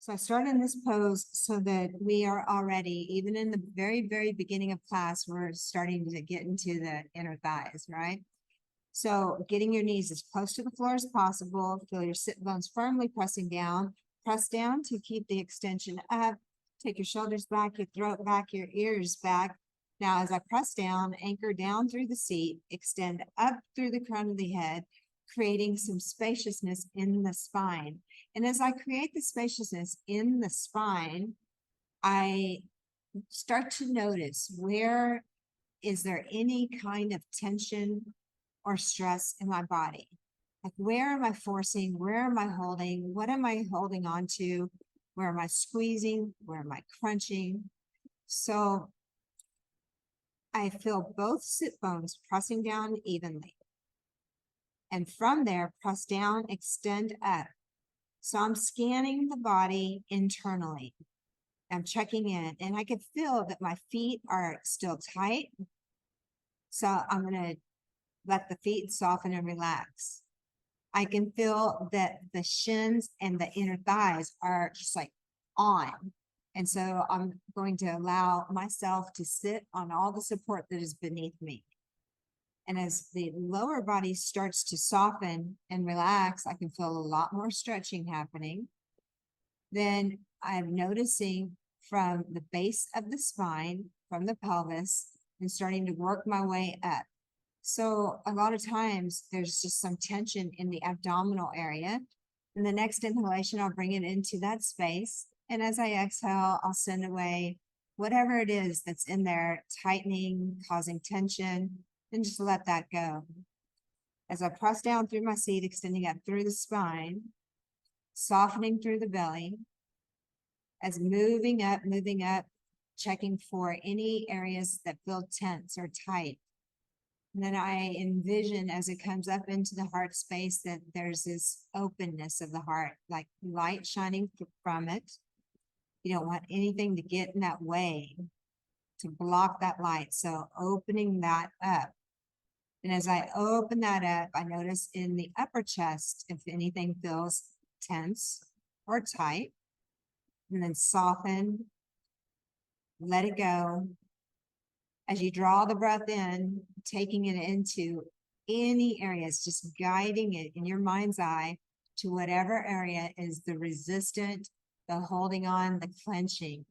So I started in this pose so that we are already, even in the very, very beginning of class, we're starting to get into the inner thighs, right? So getting your knees as close to the floor as possible, feel your sit bones firmly pressing down, press down to keep the extension up, take your shoulders back, your throat back, your ears back. Now, as I press down, anchor down through the seat, extend up through the crown of the head, creating some spaciousness in the spine. And as I create the spaciousness in the spine, I start to notice where is there any kind of tension or stress in my body? Like, where am I forcing? Where am I holding? What am I holding on to? Where am I squeezing? Where am I crunching? So I feel both sit bones pressing down evenly. And from there, press down, extend up. So I'm scanning the body internally. I'm checking in, and I can feel that my feet are still tight. So I'm going to let the feet soften and relax. I can feel that the shins and the inner thighs are just like on. And so I'm going to allow myself to sit on all the support that is beneath me. And as the lower body starts to soften and relax, I can feel a lot more stretching happening. Then I'm noticing from the base of the spine, from the pelvis, and starting to work my way up. So a lot of times there's just some tension in the abdominal area. And the next inhalation, I'll bring it into that space. And as I exhale, I'll send away whatever it is that's in there, tightening, causing tension, and just let that go. As I press down through my seat, extending up through the spine, softening through the belly, as moving up, checking for any areas that feel tense or tight. And then I envision as it comes up into the heart space that there's this openness of the heart, like light shining from it. You don't want anything to get in that way, to block that light. So opening that up. And as I open that up, I notice in the upper chest, if anything feels tense or tight, and then soften, let it go. As you draw the breath in, taking it into any areas, just guiding it in your mind's eye to whatever area is the resistant, the holding on, the clenching.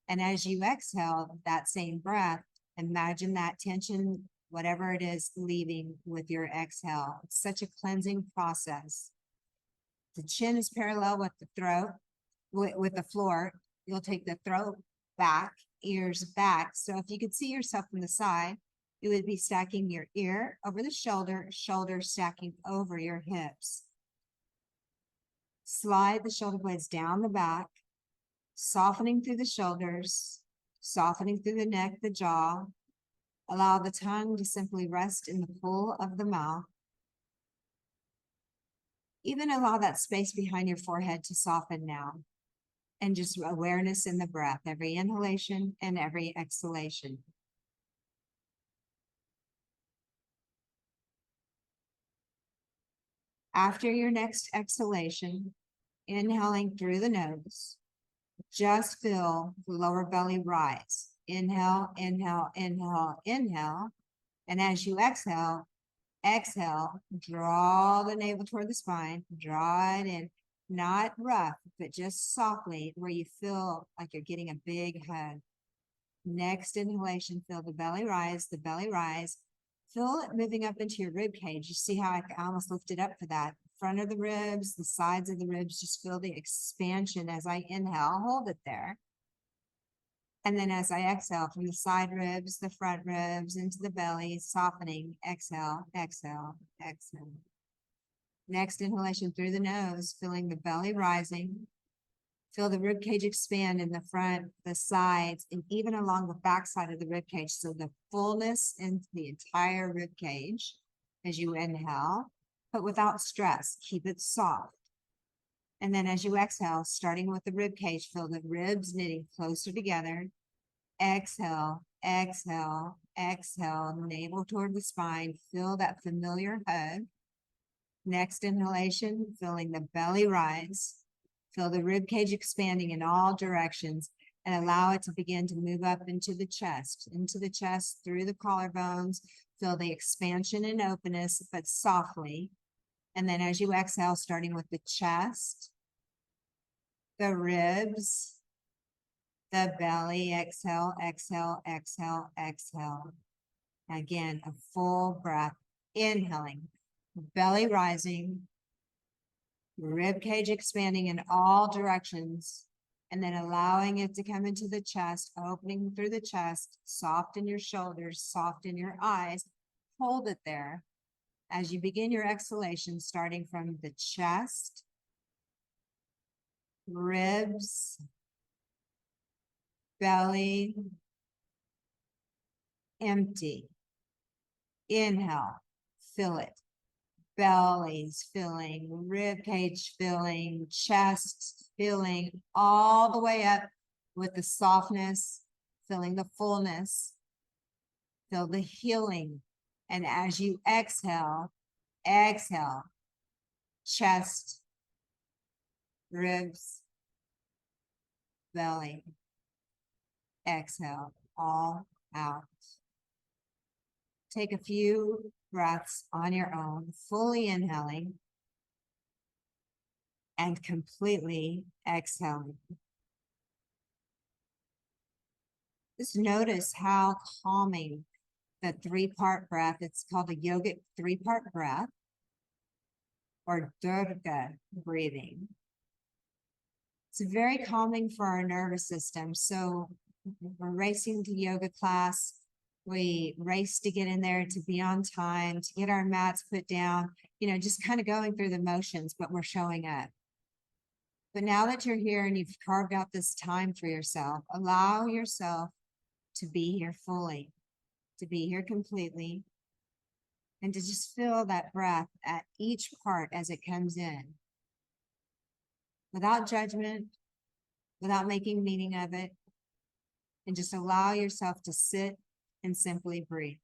And as you exhale that same breath, imagine that tension, whatever it is, leaving with your exhale. It's such a cleansing process. The chin is parallel with the throat, with the floor. You'll take the throat back, ears back. So if you could see yourself from the side, you would be stacking your ear over the shoulder, shoulder stacking over your hips. Slide the shoulder blades down the back, softening through the shoulders, softening through the neck, the jaw. Allow the tongue to simply rest in the pool of the mouth. Even allow that space behind your forehead to soften now. And just awareness in the breath, every inhalation and every exhalation. After your next exhalation, inhaling through the nose, just feel the lower belly rise. Inhale, inhale, inhale, inhale. And as you exhale, draw the navel toward the spine, draw it in, not rough, but just softly where you feel like you're getting a big hug. Next inhalation, feel the belly rise, Feel it moving up into your rib cage. You see how I almost lifted up for that. Front of the ribs, the sides of the ribs, just feel the expansion as I inhale, hold it there. And then as I exhale from the side ribs, the front ribs, into the belly, softening, exhale, exhale, exhale. Next inhalation through the nose, feeling the belly rising. Feel the rib cage expand in the front, the sides, and even along the back side of the rib cage. So the fullness into the entire rib cage as you inhale, but without stress. Keep it soft. And then as you exhale, starting with the rib cage, feel the ribs knitting closer together. Exhale, exhale, exhale, navel toward the spine. Feel that familiar hug. Next inhalation, feeling the belly rise. Feel the rib cage expanding in all directions and allow it to begin to move up into the chest, through the collarbones. Feel the expansion and openness, but softly. And then as you exhale, starting with the chest, the ribs, the belly, exhale, exhale, exhale, exhale. Again, a full breath, inhaling, belly rising, rib cage expanding in all directions, and then allowing it to come into the chest, opening through the chest, soften your shoulders, soften your eyes, hold it there as you begin your exhalation, starting from the chest, ribs, belly, empty. Inhale, fill it. Belly's filling, rib cage filling, chest filling, all the way up with the softness, filling the fullness, feel the healing. And as you exhale, exhale, chest, ribs, belly, exhale, all out. Take a few breaths on your own, fully inhaling and completely exhaling. Just notice how calming the three-part breath, it's called a yogic three-part breath or Durga breathing. It's very calming for our nervous system. So we're racing to yoga class. We race to get in there, to be on time, to get our mats put down, just kind of going through the motions, but we're showing up. But now that you're here and you've carved out this time for yourself, allow yourself to be here fully, to be here completely, and to just feel that breath at each part as it comes in, without judgment, without making meaning of it, and just allow yourself to sit and simply breathe.